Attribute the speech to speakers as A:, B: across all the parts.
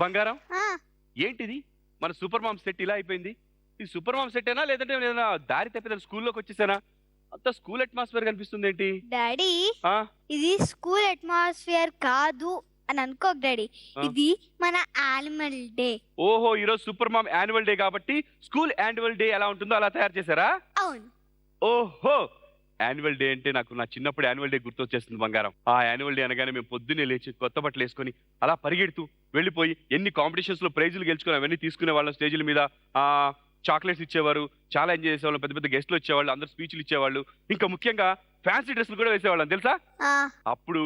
A: బంగారం ఏంటిది? మన సూపర్ మామ్ సెట్ ఇలా అయిపోయింది. ఈ సూపర్ మామ్ సెట్ ఏనా లేదంటే నేను దారి తప్పిన స్కూల్లోకి వచ్చేసానా? అంత స్కూల్ అట్మాస్ఫియర్ కనిపిస్తుంది ఏంటి
B: డాడీ? ఇది స్కూల్ అట్మాస్ఫియర్ కాదు అని అనుకోక డాడీ, ఇది మన యాన్యువల్ డే.
A: ఓహో, ఈ రోజు సూపర్ మామ్ యాన్యువల్ డే కాబట్టి స్కూల్ యాన్యువల్ డే ఎలా ఉంటుందో అలా తయారు చేశారా?
B: అవును.
A: ఓహో, యాన్యువల్ డే అంటే నాకు నా చిన్నప్పుడు యాన్యువల్ డే గుర్తొచ్చేస్తుంది బంగారం. ఆ యాన్యువల్ డే అనగానే మేము పొద్దున్నే లేచి కొత్త బట్టలు వేసుకొని అలా పరిగెడుతూ వెళ్ళిపోయి ఎన్ని కాంపిటీషన్స్ లో ప్రైజులు గెలుచుకుని అవన్నీ తీసుకునే వాళ్ళం. స్టేజ్ల మీద చాక్లెట్స్ ఇచ్చేవారు, చాలా ఎంజాయ్ చేసేవాళ్ళం. పెద్ద పెద్ద గెస్ట్లు వచ్చేవాళ్ళు, అందరు స్పీచ్లు ఇచ్చేవాళ్ళు. ఇంకా ముఖ్యంగా ఫ్యాన్సీ డ్రెస్లు కూడా వేసేవాళ్ళం తెలుసా? అప్పుడు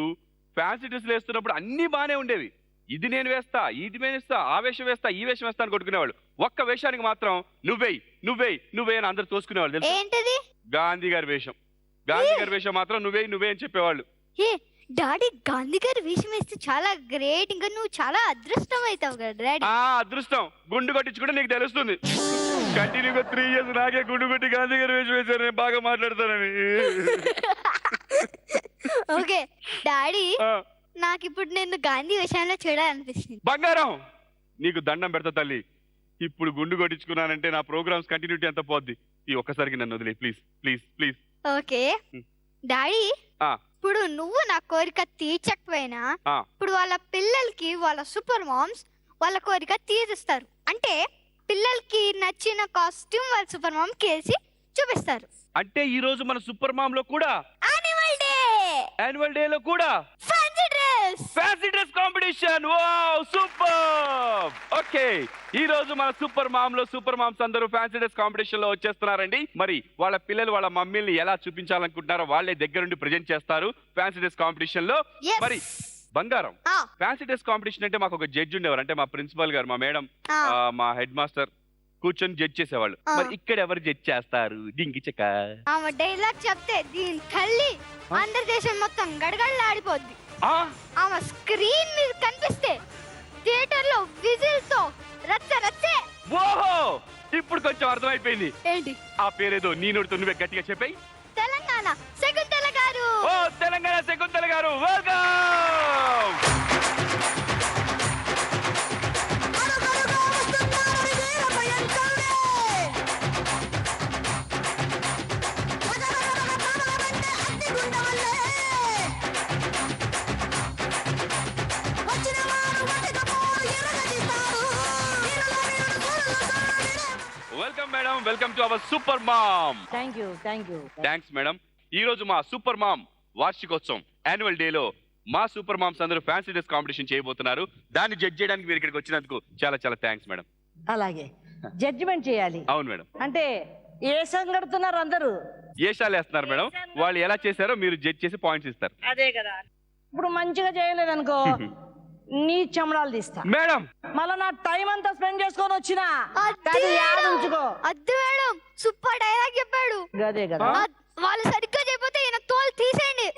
A: ఫ్యాన్సీ డ్రెస్లు వేస్తున్నప్పుడు అన్ని బానే ఉండేవి. ఇది నేను వేస్తా, ఇది నేను వేస్తా, ఆ వేషం వేస్తా, ఈ వేషం వేస్తా అని కొట్టుకునేవాళ్ళు. ఒక్క వేషానికి మాత్రం నువ్వేయ్ నువ్వేయ్ నువ్వే అని అందరు తోసుకునేవాళ్ళు తెలుసా? గాంధీ గారి వేషం. గాంధీ గారి వేషం మాత్రం నువ్వే నువ్వే అని చెప్పేవాళ్ళు.
B: డాడీ, గాంధీ గారి వేషం వేస్తే చాలా గ్రేట్, ఇంకా నువ్వు చాలా అదృష్టం అవుతావు కదా డాడీ.
A: అదృష్టం గుండు కొట్టించుకుంటే నీకు తెలుస్తుంది. కంటిన్యూగా 3 years నాకే గుండు కొట్టి గాంధీ గారి వేషం వేశారు, నేను బాగా మాట్లాడతానని.
B: ఓకే డాడీ, నాకు ఇప్పుడు నేను గాంధీ వేషంలో చూడాలనిపిస్తుంది.
A: బంగారం, నీకు దండం పెడతా తల్లి. ఇప్పుడు గుండు కొట్టించుకున్నానంటే నా ప్రోగ్రామ్స్ కంటిన్యూటీ అంతా పోద్ది. ఈ ఒక్కసారికి నన్ను వదిలే please please please.
B: Okay daddy, ఇప్పుడు నువ్వు నా కోరిక తీర్చకపోయినా ఇప్పుడు వాళ్ళ పిల్లలకి వాళ్ళ సూపర్ మామ్స్ వాళ్ళ కోరిక తీరుస్తారు. అంటే పిల్లలకి నచ్చిన కాస్ట్యూమ్ వాళ్ళ సూపర్ మామ్ కేసి చూపిస్తారు.
A: అంటే ఈ రోజు మన సూపర్ మామ్ లో కూడా యాన్యువల్ డే లో కూడా fancy dress competition. Wow, super. Okay, ఈ రోజు మన సూపర్ మామ్ లో సూపర్ మామ్స్ అందరూ ఫ్యాన్సీ డ్రెస్ కాంపిటీషన్ లో వచ్చేస్తున్నారండి. మరి వాళ్ళ పిల్లలు వాళ్ళ మమ్మీల్ని ఎలా చూపించాలనుకుంటున్నారో వాళ్ళే దగ్గరుండి ప్రెజెంట్ చేస్తారు ఫ్యాన్సీ డ్రెస్ కాంపిటీషన్ లో. మరి బంగారం, ఫ్యాన్సీ డ్రెస్ కాంపిటీషన్ అంటే మాకు ఒక జడ్జి ఉండేవారు. అంటే మా ప్రిన్సిపల్ గారు, మా మేడం, మా హెడ్ మాస్టర్ కూర్చొని జడ్జ్ చేసేవాళ్ళు. మరి ఇక్కడ ఎవరు జడ్జ్ చేస్తారు? డింకి చెక్క
B: ఆమె డైలాగ్ చెప్తే దీని తల్లి ఆంధ్రదేశం మొత్తం గడగడలాడిపోద్ది. ఆమె స్క్రీన్ మీద కనిపిస్తే థియేటర్ లో విజిల్ తో రచ్చ రచ్చే.
A: ఓహో, ఇప్పుడు కొంచెం అర్థమైపోయింది.
B: ఏంటి
A: ఆ పేరేదో నీ నోటితో నువ్వే గట్టిగా చెప్పాయి.
B: తెలంగాణ శకుంతల గారు.
A: ఓ, తెలంగాణ శకుంతల గారు, welcome. Welcome madam, welcome to our super mom. Thanks madam. ఈ రోజు మా సూపర్ మామ్ వార్షికోత్సవం యాన్యువల్ డే లో మా సూపర్ మామ్స్ అందరూ ఫ్యాన్సీ డ్రెస్ కాంపిటీషన్ చేయబోతున్నారు. దాన్ని జడ్జ్ చేయడానికి మీరు ఇక్కడికి వచ్చినందుకు చాలా చాలా థ్యాంక్స్ మేడం.
C: అలాగే జడ్జిమెంట్ చేయాలి.
A: అవును మేడం.
C: అంటే ఏషం కడుతున్నారు అందరూ,
A: ఏషాలు వేస్తున్నారు మేడం. వాళ్ళు ఎలా చేశారో మీరు జడ్జ్ చేసి పాయింట్స్ ఇస్తారు.
C: అదే కదా. ఇప్పుడు మంచిగా చేయలేదనుకో నీ చెమడాలు తీస్తా
A: మేడం.
C: మళ్ళా నా టైం అంతా స్పెండ్ చేసుకొని వచ్చినా ఉంచుకో.
B: అద్దు మేడం, సూపర్ డైలాగ్ చెప్పాడు.
C: అదే కదా.
B: వాళ్ళు సరిగ్గా చెప్పితే ఈయన తోలు తీసేయండి.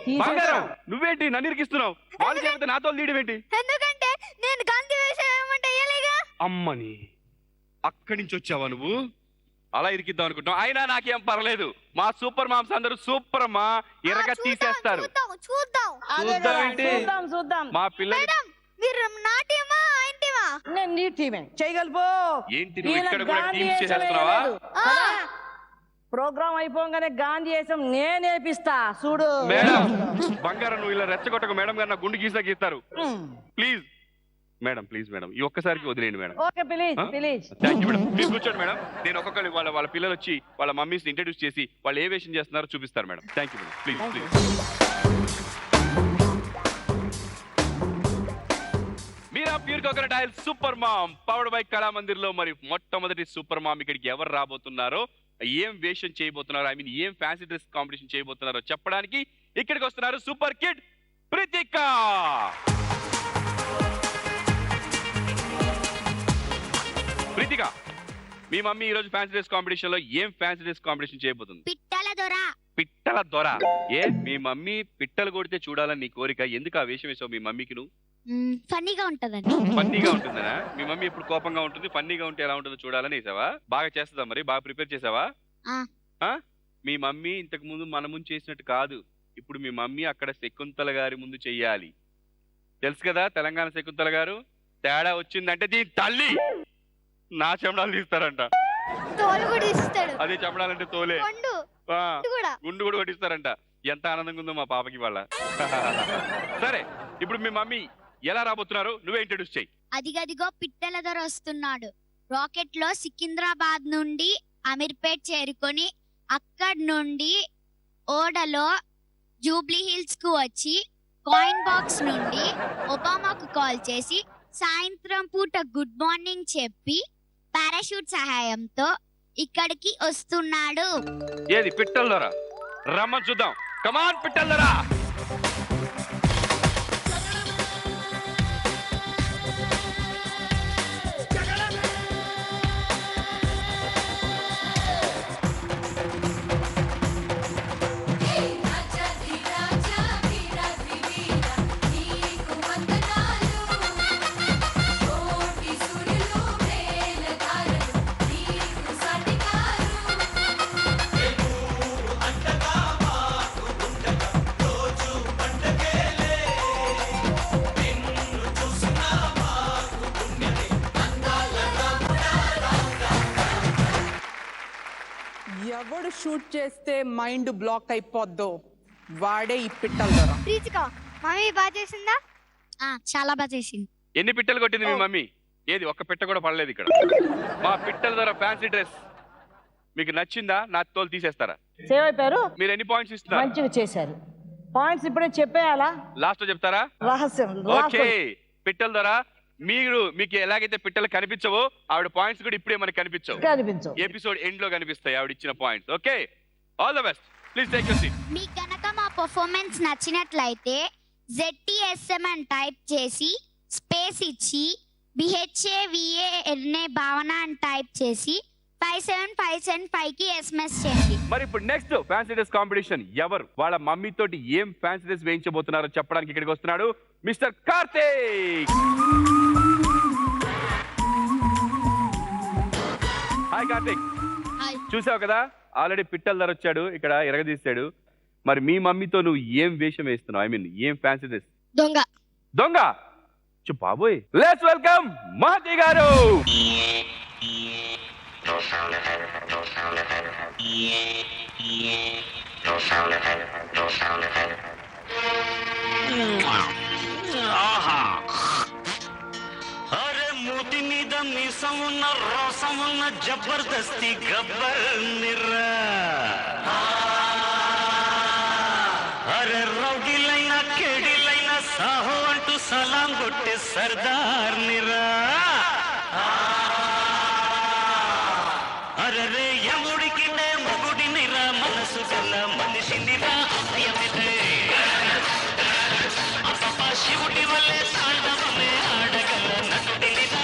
A: నువ్వేంటి నన్ను ఇరికిస్తున్నావు? వాళ్ళు చెబితే నా తోలు తీయడం ఏంటి?
B: ఎందుకంటే నేను గాంధీ వేషం ఏమంటే ఏలేగా.
A: అమ్మని, అక్కడి నుంచి వచ్చావా నువ్వు? అలా ఇరికిద్దాం అనుకుంటున్నావు. అయినా నాకేం పర్లేదు. మా సూపర్ మామ్స్ అందరూ సూపర్ అమ్మా, ఎరగ తీసేస్తారు.
C: చూద్దాం.
A: మా పిల్లలు
B: మీరు నాట్యమా ఏంటివా?
C: నేను నీ టీమే చేయగలపో.
A: ఏంటి నువ్వు ఇక్కడ కూడా టీమ్స్ చేస్తున్నావా?
C: ప్రోగ్రామ్ అయిపోగానే గాంధీ వేషం నేనేపిస్తా చూడు.
A: మేడం, బంగారం నువ్వు ఇలా రెచ్చగొట్టకు. మేడం గారు నా గుండు గీసా గీస్తారు. ప్లీజ్ మేడం, ప్లీజ్ మేడం, ఈ ఒక్కసారికి వదిలేండి madam.
C: Okay, please.
A: Thank you madam. Please కూర్చోండి మేడం. నేను ఒక్కొక్కరి వాళ్ళ పిల్లలు వచ్చి వాళ్ళ మమ్మీస్ ఇంట్రడ్యూస్ చేసి వాళ్ళు ఏ వేషం చేస్తున్నారో చూపిస్తారు madam. Thank you madam. Please. Meera pure coconut oil super mom powered by Kalamandir లో మరి మొట్టమొదటి సూపర్ మామ్ ఇక్కడికి ఎవరు రాబోతున్నారో, ఏం వేషం చేయబోతున్నారో, ఐ మీన్ ఏం ఫ్యాన్సీ డ్రెస్ కాంపిటీషన్ చేయబోతున్నారో చెప్పడానికి ఇక్కడికి వస్తున్నారు సూపర్ కిడ్ ప్రితిక. ప్రితిక, మీ మమ్మీ ఈ రోజు ఫ్యాన్సీ డ్రెస్ కాంపిటీషన్ లో ఏం ఫ్యాన్సీ డ్రెస్ కాంపిటీషన్ చేయబోతుంది? పిట్టల దొర. ఏ, మీ మమ్మీ పిట్టలు కొడితే చూడాలని నీ కోరిక. ఎందుకు ఆ వేషం వేసావు మీ మమ్మీకి నువ్వు?
B: ఫన్నీగా ఉంటదండి.
A: ఫన్నీగా ఉంటుందనా? మీ మమ్మీ ఇప్పుడు కోపంగా ఉంటుంది, ఫన్నీగా ఉంటే ఎలా ఉంటుందో చూడాలని వేసావా? బాగా చేస్తుందా? మరి బాగా ప్రిపేర్ చేసావా? మీ మమ్మీ ఇంతకు ముందు మన ముందు చేసినట్టు కాదు. ఇప్పుడు మీ మమ్మీ అక్కడ శకుంతల గారి ముందు చెయ్యాలి. తెలుసు కదా తెలంగాణ శకుంతల గారు? తేడా వచ్చిందంటే దీని తల్లి నా చెమడాలు తీస్తారంట.
B: తోలు కూడా ఇస్తాడు.
A: అదే చెమడాలంటే తోలే,
B: కొండు
A: ఆ,
B: కూడా.
A: గుండు కూడా కొట్టిస్తారంట. ఎంత ఆనందంగా ఉందో మా పాపకి వాళ్ళ. సరే, ఇప్పుడు మీ మమ్మీ ఎలా రాబోతున్నారు నువ్వే ఇంట్రడ్యూస్ చెయ్యి.
D: అదిగదిగో పిట్టల ధర వస్తున్నాడు. రాకెట్ లో సికింద్రాబాద్ నుండి అమీర్పేట్ చేరుకొని అక్కడి నుండి ఓడలో జూబ్లీ హిల్స్ కు వచ్చి కాయిన్ బాక్స్ నుండి ఒబామాకు కాల్ చేసి సాయంత్రం పూట గుడ్ మార్నింగ్ చెప్పి పారాషూట్ సహాయంతో ఇక్కడికి వస్తున్నాడు.
A: ఏది పిట్టల ధర? రమ్మని చూద్దాం. కమాన్ పిట్టల ధర.
E: ఎవడు షూట్ చేస్తే మైండ్ బ్లాక్ అయిపోద్దో వాడే ఈ పిట్టల ధర.
B: ప్రీతిక మమ్మీ బాగా చేసిందా?
D: చాలా బాగా చేసింది.
A: ఎన్ని పిట్టలు కొట్టింది మీ మమ్మీ? ఏది ఒక్క పిట్ట కూడా పడలేదు ఇక్కడ. మా పిట్టల ధర ఫ్యాన్సీ డ్రెస్ మీకు నచ్చిందా? నా తోలు తీసేస్తారా?
C: సేవ్ అయిపోయారు.
A: మీరు ఎన్ని పాయింట్స్ ఇస్తున్నారు?
C: మంచిగా చేశారు. పాయింట్స్ ఇప్పుడే చెప్పేయాలా?
A: లాస్ట్ లో చెప్తారా?
C: రహస్యం.
A: ఓకే, పిట్టల ధర మీకు ఎలాగైతే పిట్టలు కనిపించవో ఆవిడ పాయింట్స్ కూడా ఇప్పుడే మనకి కనిపించవు. ఎపిసోడ్ ఎండ్ లో కనిపిస్తాయి ఆవిడ ఇచ్చిన points. Okay, all the best. Please take your seat.
D: మీకు గనక మా పర్ఫార్మెన్స్ నచ్చినట్లయితే ZTSM అని టైప్ చేసి స్పేస్ ఇచ్చి BHAVANA భావన అని టైప్ చేసి 57575 కి SMS చేయండి.
A: మరి ఇప్పుడు నెక్స్ట్ ఫ్యాన్సీ డ్రెస్ కాంపిటీషన్ ఎవరు వాళ్ళ మమ్మీ తోటి ఏం ఫ్యాన్సీ డ్రెస్ వేయించబోతున్నారో చెప్పడానికి ఇక్కడికి వస్తున్నాడు మిస్టర్ కార్తీక్. హాయ్ కార్తీక్. చూసావు కదా, ఆల్రెడీ పిట్టల ధర వచ్చాడు, ఇక్కడ ఎరగదీశాడు. మరి మీ మమ్మీతో నువ్వు ఏం వేషం వేస్తున్నావు? ఐ మీన్ ఏం ఫ్యాన్సీ డ్రెస్?
D: దొంగ.
A: దొంగ? బాబోయ్, లెట్స్ వెల్కమ్ మహతి గారు.
F: అరే మూతి మీద మీసం ఉన్న రోసం ఉన్న జబర్దస్తి గబ్బర్ నిర్రా. అరే రౌడీలైనా కేడీలైనా సాహో అంటూ సలాం కొట్టే సర్దార్ నిరా. అరే రే యముడికి మొగుడి నిరా, మనసు గల మనిషి నిరా. శివుడి వల్లే తాండవమే ఆడగల నటుడి నిరా.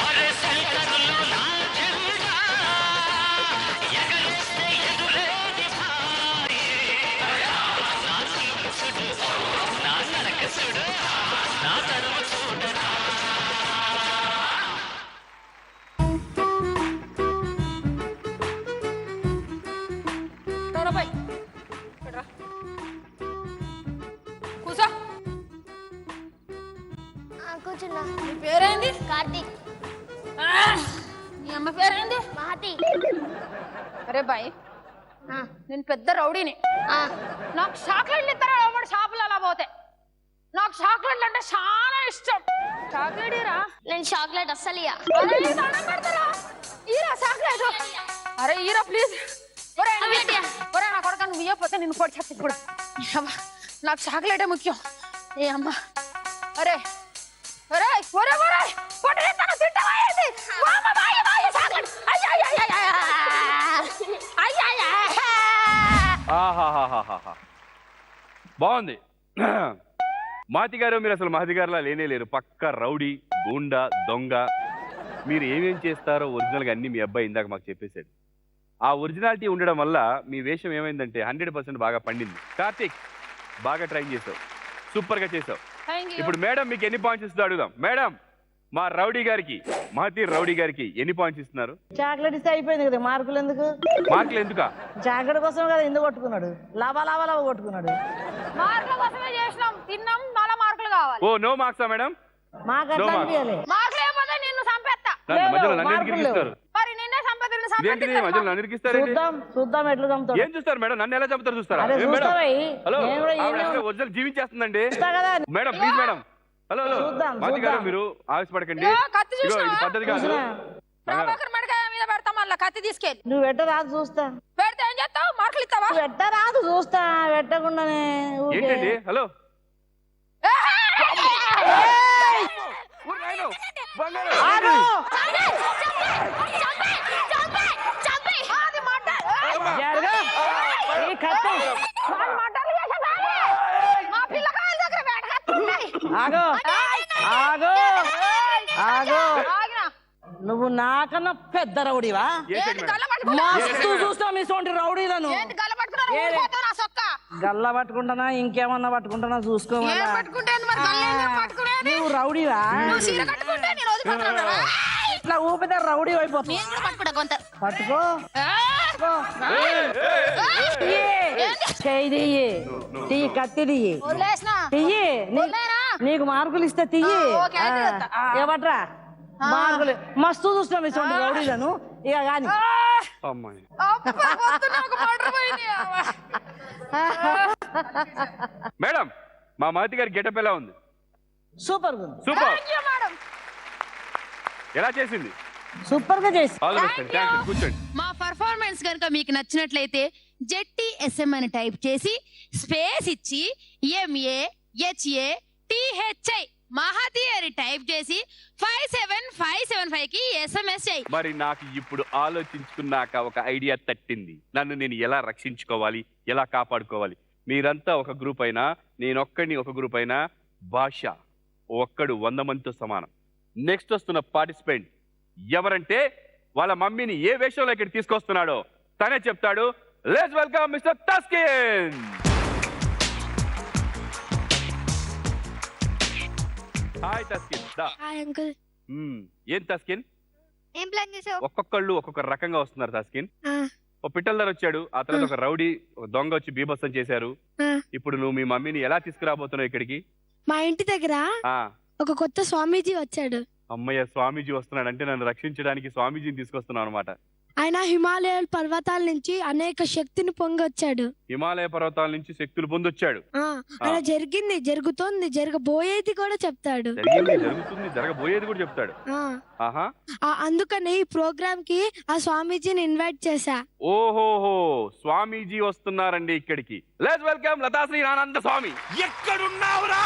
F: అరే శంకరులు నా జెండా ఎగరేస్తే ఎదురేది భారీ. నా చూడు, నా నరక చూడు, నా తరువు చూడరా.
B: కూర్చున్నా.
G: నీ పేరేంది?
B: కార్తీక్.
G: నీ అమ్మ పేరేంది?
B: మహతి.
G: అరే బాయ్, నేను పెద్ద రౌడీని. నాకు చాక్లెట్లు ఇస్తారా? ఎవడు షాపులు అలా పోతే నాకు చాక్లెట్లు అంటే చాలా ఇష్టం. చాక్లెట్ ఇరా.
B: నేను చాక్లెట్ అస్సలు ఇయ్య.
G: అరే ఈ దండం పెడతారా? ఈరా చాక్లెట్. అరే ఈరా ప్లీజ్. ఒరే నా కొడక, నువ్వు ఇవ్వకపోతే నిన్ను పొడి చేస్తా కూడా. నాకు చాక్లెటే ముఖ్యం. ఏ అమ్మ. అరే ఒరే ఒరే ఒరే పొట్టేస్తాను, తింటావా ఏంటి? చాక్లెట్.
A: ఆహాహాహాహా, బాగుంది. మహతి గారు, మీరు అసలు మహతి గారులా లేనే లేరు. పక్క రౌడీ, గూండా, దొంగ. మీరు ఏమేం చేస్తారో ఒరిజినల్గా అన్ని మీ అబ్బాయి ఇందాక మాకు చెప్పేశాడు. ఆ ఒరిజినాలిటీ ఉండడం వల్ల మీ వేషం ఏమైందంటే 100% బాగా పండింది. కార్తీక్, బాగా ట్రైన్ చేసావు, సూపర్ గా చేసావు. ఇప్పుడు మేడం మీకు ఎన్ని పాయింట్స్ ఇస్తుందో అడుగుదాం. మేడం, మా రౌడీ గారికి, మహతి రౌడీ గారికి ఎన్ని పాయింట్స్ ఇస్తున్నారు?
C: చాక్లెట్ ఇస్తే అయిపోయింది కదా, మార్కులు ఎందుకు?
A: మార్కులు ఎందుకా?
C: చాక్లెట్ కోసం కదా ఎందుకు కొట్టుకున్నాడు, లాభా లాభా లాభా కొట్టుకున్నాడు.
G: మార్కుల కోసమే చేసినాం, తిన్నాం, మళ్ళా మార్కులు కావాలి. తీసుకోవాలి.
A: ఓ నో మార్క్సా మేడం?
C: మాకు అట్లా
A: మార్క్స్.
C: అనిపించాలి.
G: మార్క్స్ లేకపోతే నిన్ను చంపేస్తా.
C: లేదు,
A: మధ్యలో నన్ను
C: మార్కులు
A: ఎందుకు ఇరికిస్తారు?
G: మరి నిన్నే చంపేది, నిన్ను
A: ఏంటిది
G: చంపేది.
A: మధ్యలో నన్ను ఇరికిస్తారేంటి?
C: చూద్దాం ఎట్లా చంపుతాడు.
A: ఏం చూస్తారు మేడం? నన్ను ఎలా చంపుతారు చూస్తారా?
C: అరే
A: ఏం మేడం?
C: చూస్తావా?
A: హలో
C: నేను కూడా
A: ఆవిడ
C: ఈయనే
A: అసలే ఒరిజినల్ జీవించేస్తుందండి
C: చూస్తా కదా.
A: మేడం. Please madam. హలో
C: చూద్దాం,
A: మాతి గారు
C: చూద్దాం.
A: మీరు ఆవేశపడకండి.
G: ఇగో, కత్తి
A: ఇగో
G: చూసినావా?
A: ఇది పద్ధతి కాదు.
C: చూసినా.
G: ప్రభాకర్ మెడకాయ మీద పెడతా, మళ్ళా కత్తి తీసుకెళ్ళి
C: నువ్వు పెట్టరాదు చూస్తా.
G: పెడితే ఏం చేస్తావు? మార్కులు ఇస్తావా?
C: నువ్వు పెట్టరాదు చూస్తా. పెట్టకుండానే ఊరికే.
A: ఏంటండి? హలో
C: ఆగు! జరగ. ఈ కత్తి.
G: మా పిల్లకాయల దగ్గర వేటకత్తున్నాయి.
C: ఆగు ఆగు ఆగు.
G: ఆగినా.
C: నువ్వు నాకన్నా పెద్ద రౌడీవా?
G: ఏంటి గల్ల పట్టుకున్నావు?
C: మస్తు చూస్తాం ఇటువంటి రౌడీలను.
G: ఏంటి గల్ల పట్టుకున్నావు?
C: ఏరే.
G: ఊడిపోతావు నా సొక్క.
C: గల్ల పట్టుకుంటానా ఇంకేమన్నా పట్టుకుంటానా చూసుకోవాలా?
G: ఏం పట్టుకుంటే మరి గల్ల ఏం పట్టుకునేది?
C: నువ్వు రౌడీవా?
G: నువ్వు చీర కట్టుకుంటే నేను వదిలిపోతున్నాను.
C: ఇట్లా ఊపితే రౌడీ అయిపోతుంది.
G: నేను కూడా పట్టుకుంటా కొంత.
C: పట్టుకో. తీయి కత్తి తీయి.
G: వదిలేసిన.
C: తీయి.
G: వదిలేనా?
C: నీకు మార్కులు ఇస్తే తీయి.
G: ఓకే, అయితే ఇస్తా.
C: ఏమట్రా మార్కులు మస్తు చూస్తాం ఇటువంటి రౌడీలను. ఇక గాని
A: అమ్మాయి
G: అబ్బా, పొద్దున్న ఒక మర్డర్ పోయింది.
A: మేడం, మా మాతి గారి గెటప్ ఎలా ఉంది?
C: సూపర్ ఉంది.
A: సూపర్.
G: Thank you, madam.
A: ఎలా చేసింది?
C: సూపర్ గా చేసి.
A: ఆల్ ది బెస్ట్ అండి. థాంక్యూ. కూర్చోండి.
H: మా పర్ఫార్మెన్స్ కనుక మీకు నచ్చినట్లయితే జెట్టి ఎస్ఎం అని టైప్ చేసి స్పేస్ ఇచ్చి MAHATHI మహతి అని టైప్ చేసి 57575 కి SMS చేయి.
A: మరి నాకు ఇప్పుడు ఆలోచించుకున్నాక ఒక ఐడియా తట్టింది. నన్ను నేను ఎలా రక్షించుకోవాలి, ఎలా కాపాడుకోవాలి. మీరంతా ఒక గ్రూప్ అయినా, నేనొక్కడిని ఒక గ్రూప్ అయినా, భాష ఒక్కడు 100 మందితో సమానం. నెక్స్ట్ వస్తున్న పార్టిసిపెంట్ ఎవరంటే వాళ్ళ మమ్మీని ఏ వేషంలో ఇక్కడ తీసుకొస్తున్నాడో తనే చెప్తాడు. Let's welcome mister Taskin. Hi Taskin.
B: Hi uncle.
A: ఏం తస్కిన్?
B: ఏం ప్లాన్ చేసావు?
A: ఒక్కొక్కళ్ళు ఒక్కొక్క రకంగా వస్తున్నారు తస్కిన్. ఓ పిట్టల్దార్ వచ్చాడు, ఆ తర్వాత ఒక రౌడీ ఒక దొంగ వచ్చి బీభత్సం చేశారు. ఇప్పుడు నువ్వు మీ మమ్మీని ఎలా తీసుకురాబోతున్నావు ఇక్కడికి?
I: మా ఇంటి దగ్గర
A: ఆ
I: ఒక కొత్త స్వామీజీ వచ్చాడు.
A: అమ్మయ్య, స్వామీజీ వస్తున్నాడు అంటే నన్ను రక్షించడానికి స్వామీజీని తీసుకొస్తున్నావు అనమాట.
I: ఆయన హిమాలయ పర్వతాల నుంచి అనేక శక్తిని పొంగొచ్చాడు.
A: హిమాలయ పర్వతాల నుంచి శక్తులు పొందొచ్చాడు.
I: ఆయన జరిగింది, జరుగుతోంది, జరగబోయేది కూడా చెప్తాడు.
A: జరిగింది, జరుగుతుంది, జరగబోయేది కూడా చెప్తాడు. ఆహా.
I: అందుకని ఈ ప్రోగ్రామ్ కి ఆ స్వామీజీని ఇన్వైట్ చేశా.
A: ఓహోహో, స్వామీజీ వస్తున్నారండి ఇక్కడికి. లెట్స్ వెల్కమ్ లతాశ్రీ ఆనంద స్వామి. ఎక్కడున్నావురా?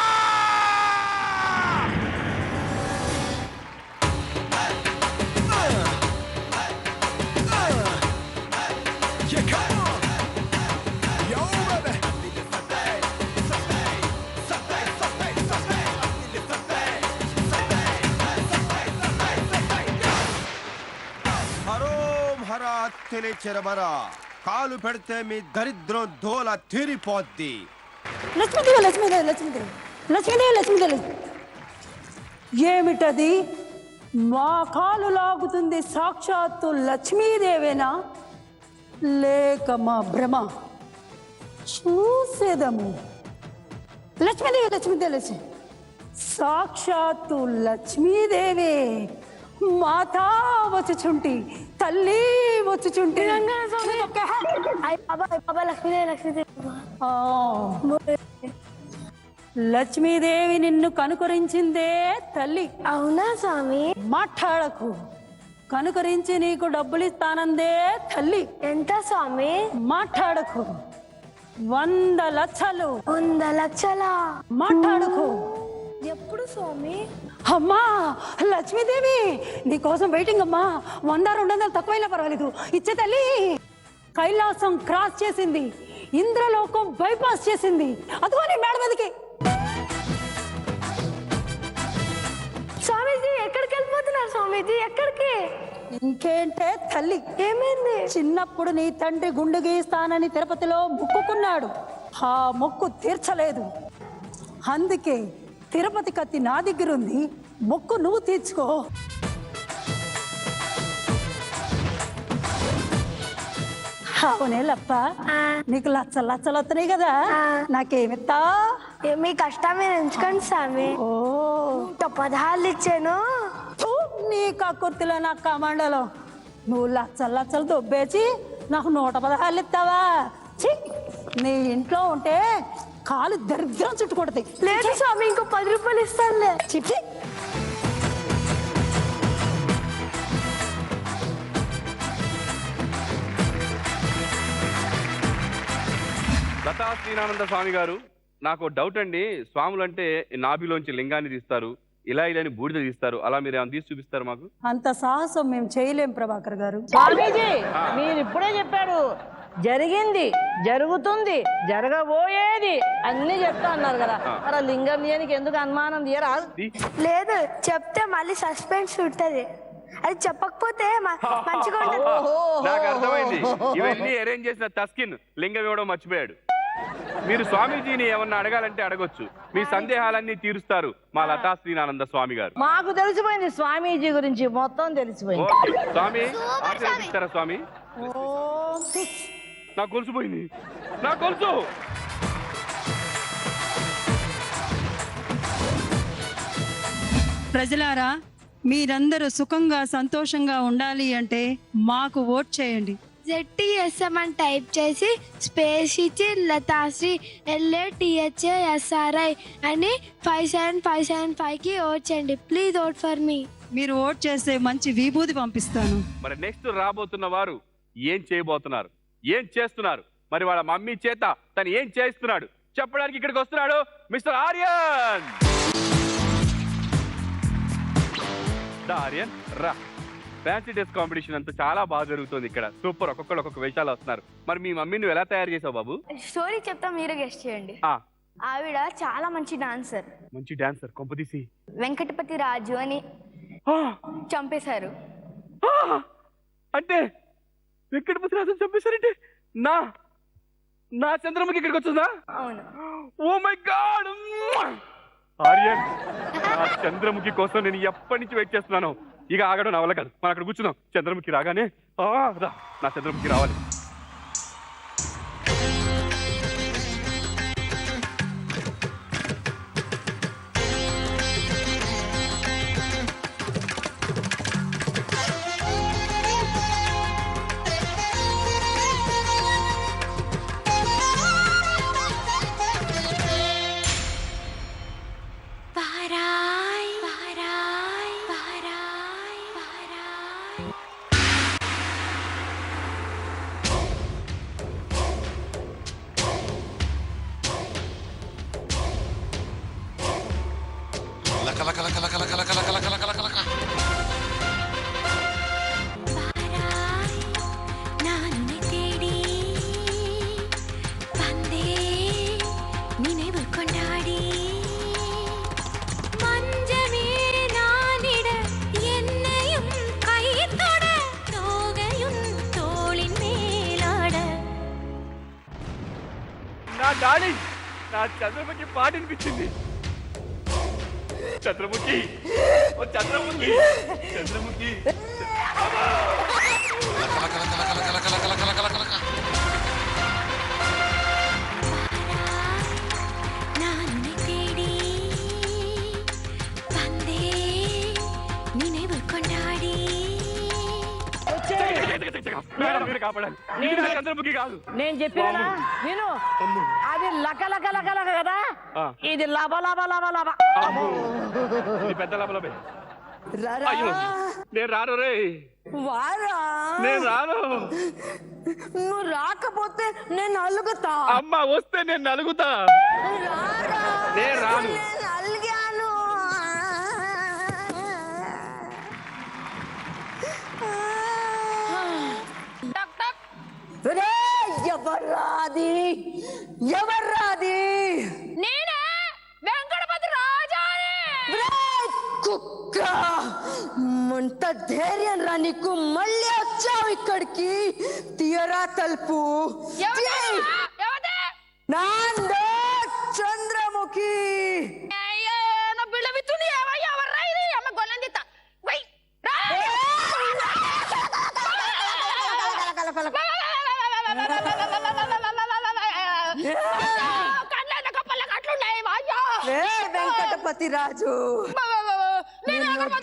J: చెరబరా కాలు పెడితే మీ దరిద్రం దోల తీరిపోద్ది.
C: లక్ష్మీదేవి లక్ష్మీదేవి లక్ష్మీదేవి లక్ష్మీదేవి లక్ష్మీదేవి. ఏమిటది? మా కాలు లాగుతుంది సాక్షాత్తు లక్ష్మీదేవేనా లేక మా భ్రమ? చూసేదము. లక్ష్మీదేవి లక్ష్మీదేవి లక్ష్మి సాక్షాత్తు లక్ష్మీదేవి. మాతా వచ్చుచుంటి, తల్లి వచ్చుచుంటి. లక్ష్మీదేవి నిన్ను కనుకరించిందే తల్లి.
I: అవునా స్వామి?
C: మాట్లాడకు. కనుకరించి నీకు డబ్బులు ఇస్తానందే తల్లి.
I: ఎంత స్వామి?
C: మాట్లాడకు. 100 లక్షలు.
I: 100 లక్షల?
C: మాట్లాడకు.
I: ఎప్పుడు స్వామి?
C: అమ్మా లక్ష్మీదేవి నీకోసం వెయిటింగ్ అమ్మా. 100-200 తక్కువైనా పర్వాలేదు, ఇచ్చే తల్లి. కైలాసం క్రాస్ చేసింది, ఇంద్రలోకం బైపాస్ చేసింది. అదిగో నీ మేడ మీదకి.
I: స్వామీజీ ఎక్కడికి వెళ్ళిపోతున్నారు స్వామీజీ? ఎక్కడికి?
C: ఇంకేంటే తల్లి,
I: ఏమైంది?
C: చిన్నప్పుడు నీ తండ్రి గుండు గీస్తానని తిరుపతిలో మొక్కుకున్నాడు. ఆ మొక్కు తీర్చలేదు. అందుకే తిరుపతి కత్తి నా దగ్గర ఉంది. మొక్కు నువ్వు తీర్చుకో. అవునే లప్ప, నీకు లచ్చలు లచ్చలు వస్తున్నాయి కదా, నాకేమిస్తా?
I: మీ కష్టం మీరు ఎంచుకోండి స్వామి.
C: ఓ
I: 16 ఇచ్చాను.
C: నీ కక్కుర్తిలో నా కమాండలో నువ్వు లచ్చలు లచ్చలు దొబ్బేసి నాకు 116 ఇస్తావా? ఛీ, నీ ఇంట్లో ఉంటే కాలు దరిద్రం చుట్టుకొడతాయి.
I: లేదు స్వామి, ఇంకో 10 రూపాయలు ఇస్తానులే.
C: చిప్పి
A: లతా శ్రీనానంద స్వామి గారు, నాకు డౌట్ అండి. స్వాములు అంటే నాభిలోంచి లింగాన్ని తీస్తారు, ఇలా అని బూడిద తీస్తారు, అలా మీరు ఏమైనా తీసి చూపిస్తారు మాకు?
C: అంత సాహసం మేము చేయలేం ప్రభాకర్ గారు.
K: స్వామీజీ మీరు ఇప్పుడే చెప్పాడు, జరిగింది, జరుగుతుంది, జరగబోయేది అన్ని చెప్తా అన్నారు కదా, మరి లింగం తీయనికి ఎందుకు అనుమానం తీయరా?
I: లేదు, చెప్తే మళ్ళీ సస్పెన్స్ ఉంటది. అది చెప్పకపోతే మంచిగా ఉంటది.
A: నాకు అర్థమైంది, ఇవన్నీ అరేంజ్ చేసిన తస్కిన్ లింగం ఇవ్వడం మర్చిపోయాడు. మీరు స్వామీజీని ఏమన్నా అడగాలంటే అడగొచ్చు, మీ సందేహాలన్నీ తీరుస్తారు మా లతా శ్రీనానంద స్వామి గారు.
K: మాకు తెలిసిపోయింది స్వామీజీ గురించి, మొత్తం తెలిసిపోయింది.
A: ఓకే, స్వామి ఆశీర్వదిస్తారా స్వామి? నాకు కొలుసుపోయింది, నా కొలుసు.
C: ప్రజలారా, మీరందరూ సుఖంగా సంతోషంగా ఉండాలి అంటే మాకు ఓట్ చేయండి.
I: ZTSM అని టైప్ చేసి స్పేస్ ఇచ్చి లతాశ్రీ LATHASRI అని 57575కి ఓట్ చేయండి. Please vote for me. మీరు ఓట్ చేస్తే మంచి విభూతి పంపిస్తాను.
A: మరి నెక్స్ట్ రాబోతున్న వారు ఏం చేయబోతున్నారు, ఏం చేస్తున్నారు, మరి వాళ్ళ మమ్మీ చేత తను ఏం చేస్తున్నాడు చెప్పడానికి ఇక్కడికి వస్తున్నాడు మిస్టర్ ఆర్యన్. ఆర్యన్ రా. ఫ్యాన్సీ డ్రెస్ కాంపిటీషన్ అంతా చాలా బాగా జరుగుతుంది ఇక్కడ, సూపర్. ఒక్కొక్కరు ఒక్కొక్క వేషాలు వస్తున్నారు. మరి మీ మమ్మీ నువ్వు ఎలా తయారు చేసావు బాబు?
I: స్టోరీ చెప్తా, మీరే గెస్ట్ చేయండి. ఆవిడ చాలా మంచి డాన్సర్.
A: మంచి డాన్సర్. కొంపదీసి
I: వెంకటపతి రాజు అని చంపేశారు.
A: అంటే వెంకటపతి రాజు చంపేశారంటే నా నా చంద్రముఖి ఇక్కడికి వచ్చిందా?
I: అవును.
A: ఓ మై గాడ్ ఆర్యన్, నా చంద్రముఖి కోసం నేను ఎప్పటి నుంచి వెయిట్ చేస్తున్నాను. ఇక ఆగడం నా వల్ల కాదు, మనం అక్కడ కూర్చున్నాం. చంద్రముఖి రాగానే రా, నా చంద్రముఖి రావాలి. డాడీ, నా చంద్రముఖి పాట వినిపించింది. చంద్రముఖి, ఓ చంద్రముఖి, చంద్రముఖి. కాపాడాలి, చంద్రముఖి కాదు.
K: నేను చెప్పినా విను, అది లక లక లక లక కదా, ఇది లబ లబ లబ లబ.
A: పెద్ద లబలబే. నేను రాను రే, నేను రాను.
I: నువ్వు రాకపోతే నేను అలుగుతా.
A: అమ్మ వస్తే నేను నలుగుతా. నేను రాను.
I: అలిగాను. ఎవర్రాది, ఎవర్రాది?
G: నేనే వెంకటపతి రాజా.
I: కుక్క, మంట ధైర్యం రా నీకు. మళ్ళీ వచ్చావు ఇక్కడికి, తీయరా తలుపు. నాందో చంద్రముఖి. గణపతి రాజు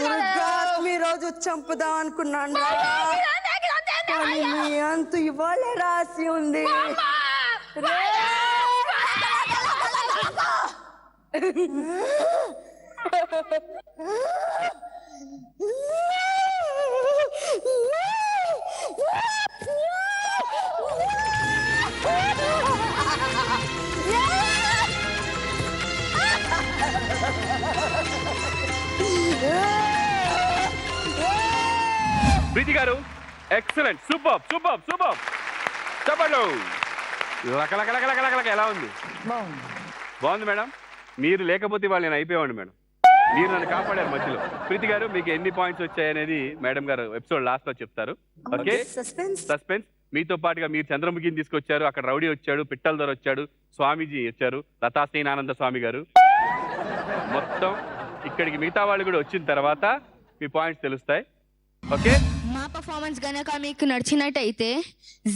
I: దుర్గాష్టమి రోజు చంపుదాం అనుకున్నాను కానీ నీ అంతు ఇవాళ రాసి ఉంది.
A: ప్రీతి గారు ఎక్సలెంట్, సూపర్ సూపర్ సూపర్. చెప్పండి లక ఎలా ఉంది? బాగుంది మేడం. మీరు లేకపోతే వాళ్ళు నేను అయిపోయామండి మేడం. మీరు నన్ను కాపాడారు మధ్యలో. ప్రీతి గారు మీకు ఎన్ని పాయింట్స్ వచ్చాయనేది మేడం గారు ఎపిసోడ్ లాస్ట్ లో చెప్తారు. Okay, suspense. మీతో పాటుగా మీరు చంద్రముఖిని తీసుకొచ్చారు, అక్కడ రౌడీ వచ్చాడు, పిట్టల దొర వచ్చాడు, స్వామీజీ వచ్చారు, లతాశ్రీనానంద స్వామి గారు. మొత్తం ఇక్కడికి మిగతా వాళ్ళు కూడా వచ్చిన తర్వాత మీ పాయింట్స్ తెలుస్తాయి. ఓకే,
I: మా పర్ఫార్మెన్స్ గనక మీకు నచ్చినట్టయితే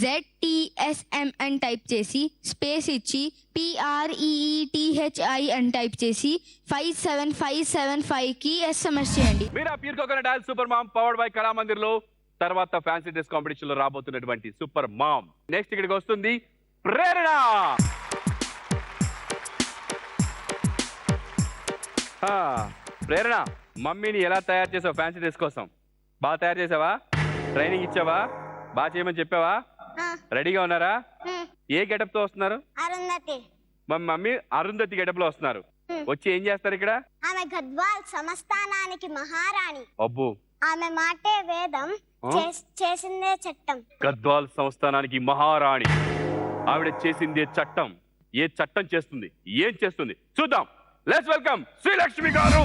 I: ZTSM అని టైప్ చేసి స్పేస్ ఇచ్చి PREETHI అని టైప్ చేసి 57575కి SMS చేయండి.
A: Meera pure coconut oil super mom powered by Kalamandir లో తర్వాత ఫ్యాన్సీ డ్రెస్ కాంపిటీషన్ లో రాబోతున్నటువంటి సూపర్ మామ్. నెక్స్ట్ ఇక్కడికి వస్తుంది ప్రేరణ. ప్రేరణ, మమ్మీని ఎలా తయారు చేసావు ఫ్యాన్సీ డ్రెస్ కోసం? బాగా తయారు చేసావా? ట్రైనింగ్ ఇచ్చావా? బాగా చేయమని చెప్పావా? రెడీగా ఉన్నారా? ఏ గెటప్ తో వస్తున్నారు? మమ్మీ అరుంధతి గెటప్ లో వస్తున్నారు. వచ్చి ఏం చేస్తారు ఇక్కడ?
L: ఆమె గద్వాల్ సంస్థానానికి మహారాణి.
A: అబ్బో,
L: ఆమె మాటే వేదం, చేసిందే చట్టం.
A: గద్వాల్ సంస్థానానికి మహారాణి, ఆవిడ చేసిందే చట్టం. ఏ చట్టం చేస్తుంది, ఏం చేస్తుంది చూద్దాం. లెట్స్ వెల్కమ్ శ్రీలక్ష్మి గారు.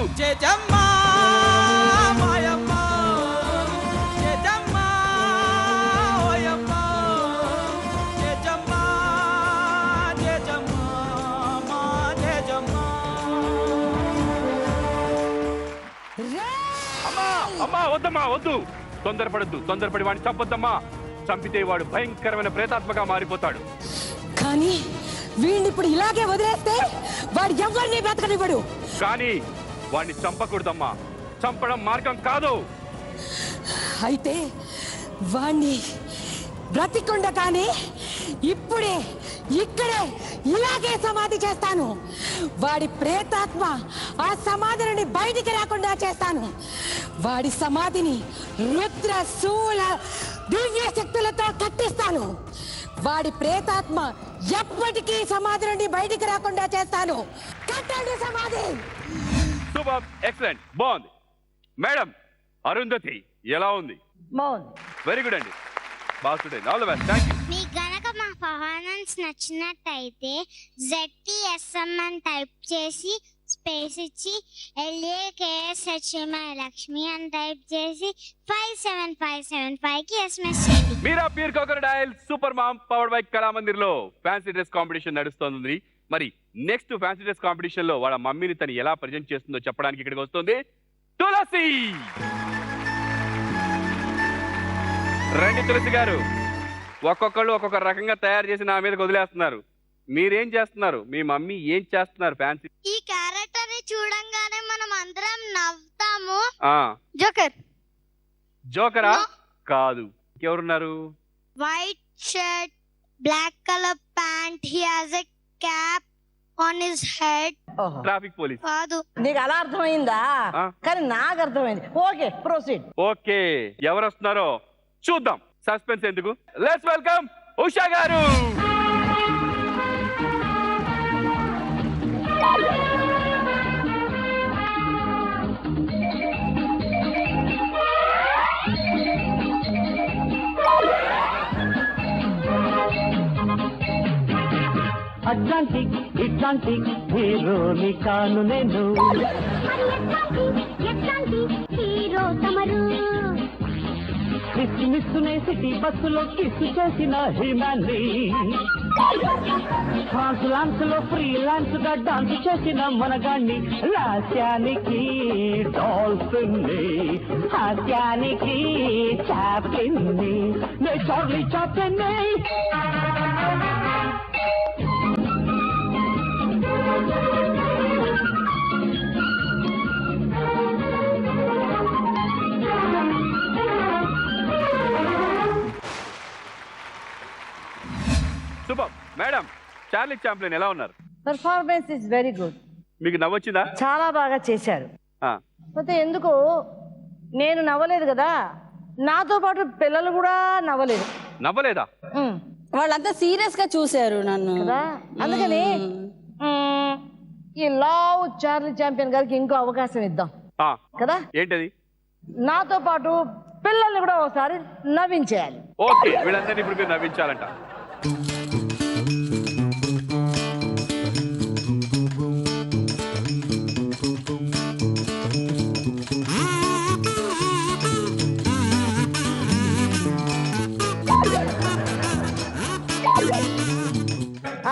A: అమ్మా వద్దమ్మా, వద్దు, తొందరపడి వాడిని చంపొద్దమ్మా. చంపితే వాడు భయంకరమైన ప్రేతాత్మగా మారిపోతాడు.
C: కానీ వీడిని ఇప్పుడు ఇలాగే వదిలేస్తే వాడు ఎవరిని బ్రతకనివ్వడు.
A: కానీ వాడిని చంపకూడదమ్మా, చంపడం మార్గం కాదు.
C: అయితే వాణ్ణి బ్రతికుండగానే ఇప్పుడే ఇక్కడే ఇలాగే సమాధి చేస్తాను. వాడి ప్రేతాత్మ ఆ సమాధిని బయటికి రాకుండా చేస్తాను. వాడి సమాధిని రుద్ర శూల దివ్య శక్తులతో కట్టిస్తాను. వాడి ప్రేతాత్మ ఎప్పటికీ సమాధి నుండి బయటికి రాకుండా చేస్తాను. కట్టండి సమాధి.
A: సూపర్, ఎక్సలెంట్, బాగుంది. మేడం అరుంధతి ఎలా ఉంది?
K: బాగుంది,
A: వెరీ గుడ్ అండి, బాగా చూడండి. All the best, thank you.
L: మీకు గనక మా పర్ఫార్మెన్స్ నచ్చినట్టయితే ZTSM అని టైప్ చేసి స్పేస్ ఇచ్చి LAKSHMI లక్ష్మి అని టైప్ చేసి 57575కి SMS చేయండి.
A: Meera pure coconut oil super mom powered by Kalamandir లో ఫ్యాన్సీ డ్రెస్ కాంపిటీషన్ నడుస్తోంది. మరి నెక్స్ట్ ఫ్యాన్సీ డ్రెస్ కాంపిటీషన్ లో వాళ్ళ మమ్మీని తను ఎలా ప్రజెంట్ చేస్తుందో చెప్పడానికి ఇక్కడికి వస్తుంది తులసి. రండి తులసి గారు. ఒక్కొక్కళ్ళు ఒక్కొక్క రకంగా తయారు చేసి నా మీద వదిలేస్తున్నారు. మీరేం చేస్తున్నారు? మీ మమ్మీ ఏం చేస్తున్నారు? ఫ్యాన్సీ
B: ఈ క్యారెక్టర్ ని చూడంగానే మనం అందరం నవ్వుతాము.
A: జోకర్. జోకరా? కాదు, ఎవరున్నారు?
B: White shirt, black colour pant, he has a cap on his head.
A: Traffic police
B: కాదు.
K: నీకు అలా అర్థమైందా? కానీ నాకు అర్థమైంది. Okay, proceed.
A: ఓకే, ఎవరు వస్తున్నారో చూద్దాం. సస్పెన్స్ ఎందుకు, లెట్స్ వెల్కమ్ ఉషా గారు.
F: అట్లాంటిక్ ఇట్లాంటిక్ హీరోని కాను నేను.
L: హీరో తమరు
F: మిస్సునే సిటీ బస్సులో కిస్ చేసిన హిమాన్ని. ఫ్రాన్స్ లాన్స్ లో ఫ్రీలాన్స్ గా డాన్స్ చేసిన మనగాన్ని. లాస్యానికి డాల్ఫిన్ ని, హాస్యానికి చాప్లిన్ ని, నే చార్లీ చాప్లిన్ ని.
A: చార్లీ చాప్లిన్ ఎలా ఉన్నారు?
K: Performance is very good.
A: మీకు నవ్వొచ్చిందా?
K: చాలా బాగా చేశారు. కాకపోతే ఎందుకు నేను నవ్వలేదు కదా, నాతో పాటు పిల్లలు కూడా నవ్వలేదు.
A: నవ్వలేదా?
C: వాళ్ళంతా సీరియస్ గా చూశారు నన్ను
K: కదా, అందుకని ఈ లావ్ చార్లీ చాంపియన్ గారికి ఇంకో అవకాశం ఇద్దాం కదా.
A: ఏంటది?
K: నాతో పాటు పిల్లల్ని కూడా ఒకసారి నవ్వించేయాలి.
A: ఓకే, వీళ్ళందరినీ ఇప్పుడు మీరు నవ్వించాలంట.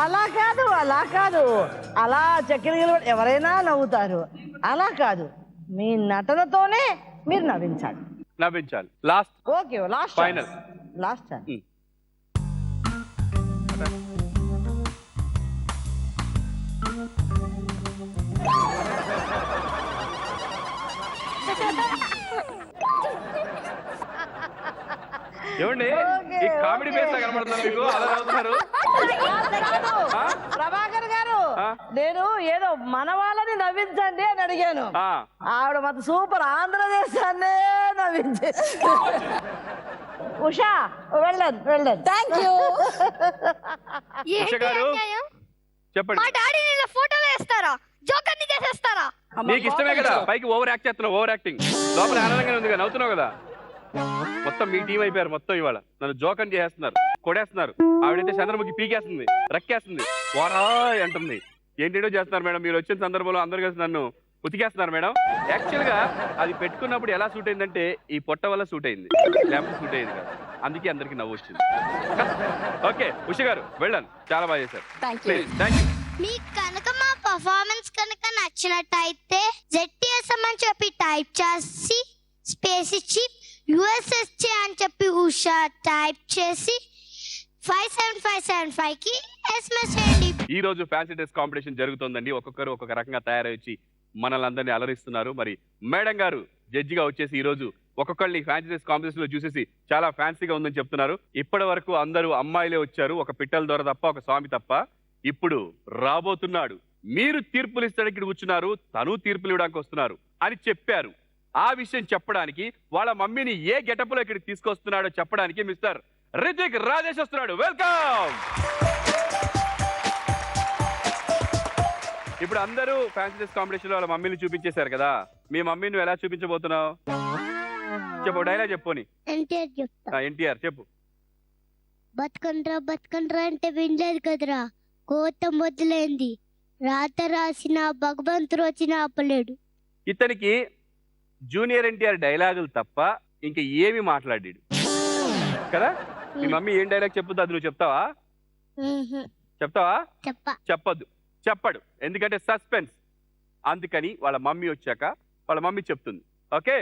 K: అలా కాదు, అలా చక్కెరలు ఎవరైనా నవ్వుతారు. అలా కాదు, మీ నటనతోనే మీరు నవ్వించాలి.
A: Last.
K: Okay, last
A: final.
K: Last.
A: ఏమండి ఈ కామెడీ ఫేస్ లా కనబడుతున్నారు మీకు? అలా నవ్వుతున్నారు.
K: ప్రభాకర్ గారు, నేను ఏదో మన వాళ్ళని నవ్వించండి అని అడిగాను. ఆవిడ మాత్రం సూపర్ ఆంధ్రదేశాన్నే నవ్వించే. ఉషా వెళ్ళండి.
C: Thank you.
A: ఉషా గారు చెప్పండి.
B: మా డాడీని ఇలా ఫోటోలో వేస్తారా, జోకర్ని చేసేస్తారా?
A: నీకు ఇష్టమే కదా, పైకి ఓవర్ యాక్ట్ చేస్తున్నావు. ఓవర్ యాక్టింగ్ లోపల ఆనందంగానే ఉంది కదా, నవ్వుతున్నావు కదా. మొత్తం మీ టీం అయిపోయారు. మొత్తం ఇవాళ నన్ను జోకం చేస్తున్నారు, కొడేస్తున్నారు. ఆవిడైతే చంద్రముఖి పీకేస్తుంది, రక్కేస్తుంది, వారా అంటుంది. ఏంటేటో చేస్తున్నారు మేడం. మీరు వచ్చిన సందర్భంలో అందరు కలిసి నన్ను ఉతికేస్తున్నారు మేడం. యాక్చువల్ గా అది పెట్టుకున్నప్పుడు ఎలా సూట్ అయిందంటే ఈ పొట్ట వల్ల సూట్ అయింది, లేకపోతే సూట్ అయ్యింది కదా. అందుకే అందరికి నవ్వు వచ్చింది. ఓకే ఉష గారు వెళ్ళండి, చాలా బాగా చేశారు. Thank you.
L: మీకు కనుక మా పర్ఫార్మెన్స్ కనుక నచ్చినట్టయితే ZTSM అని చెప్పి టైప్ చేసి స్పేస్ ఇచ్చి USSC అని చెప్పి ఉషా టైప్ చేసి 57575 కి SMS చేయండి.
A: ఈ రోజు ఫ్యాన్సీ డ్రెస్ కాంపిటీషన్ జరుగుతోందండి. ఒక్కొక్కరు ఒక్కొక్క రకంగా తయారై వచ్చి మనల్ని అందరినీ అలరిస్తున్నారు. మరి మేడం గారు జడ్జిగా వచ్చేసి ఈ రోజు ఒక్కొక్కరిని ఫ్యాన్సీ డ్రెస్ కాంపిటీషన్ లో చూసేసి చాలా ఫ్యాన్సీగా ఉందని చెప్తున్నారు. ఇప్పటి వరకు అందరూ అమ్మాయిలే వచ్చారు, ఒక పిట్టల దొర తప్ప, ఒక స్వామి తప్ప. ఇప్పుడు రాబోతున్నాడు, మీరు తీర్పులు ఇస్తానికి కూర్చున్నారు, తను తీర్పులు ఇవ్వడానికి వస్తున్నారు అని చెప్పారు. ఆ విషయం చెప్పడానికి, వాళ్ళ మమ్మీని ఏ గెటప్ లో ఇక్కడికి తీసుకొస్తున్నాడో చెప్పడానికి మిస్టర్ రితిక్ రాజేష్ వస్తున్నాడు. వెల్కమ్. ఇప్పుడు అందరూ ఫ్యాన్సీ డ్రెస్ కాంపిటీషన్ లో వాళ్ళ మమ్మీని చూపించేశారు కదా, మీ మమ్మీని నువ్వు ఎలా చూపించబోతున్నావు? చెప్పు, డైలాగ్ చెప్పుని. ఎన్టీఆర్ చెప్పు.
L: బతుకండ్రా అంటే వినలేదు కదరా, కోతం వదిలేంది, రాత రాసిన భగవంతుడు వచ్చిన ఆపలేడు.
A: ఇతనికి జూనియర్ ఎన్టీఆర్ డైలాగులు తప్ప ఇంకా ఏమి మాట్లాడాడు కదా. మీ మమ్మీ ఏం డైలాగ్ చెప్పుద్దు అది నువ్వు చెప్తావా? చెప్పద్దు, చెప్పడు, ఎందుకంటే సస్పెన్స్. అందుకని వాళ్ళ మమ్మీ వచ్చాక వాళ్ళ మమ్మీ చెప్తుంది. ఓకే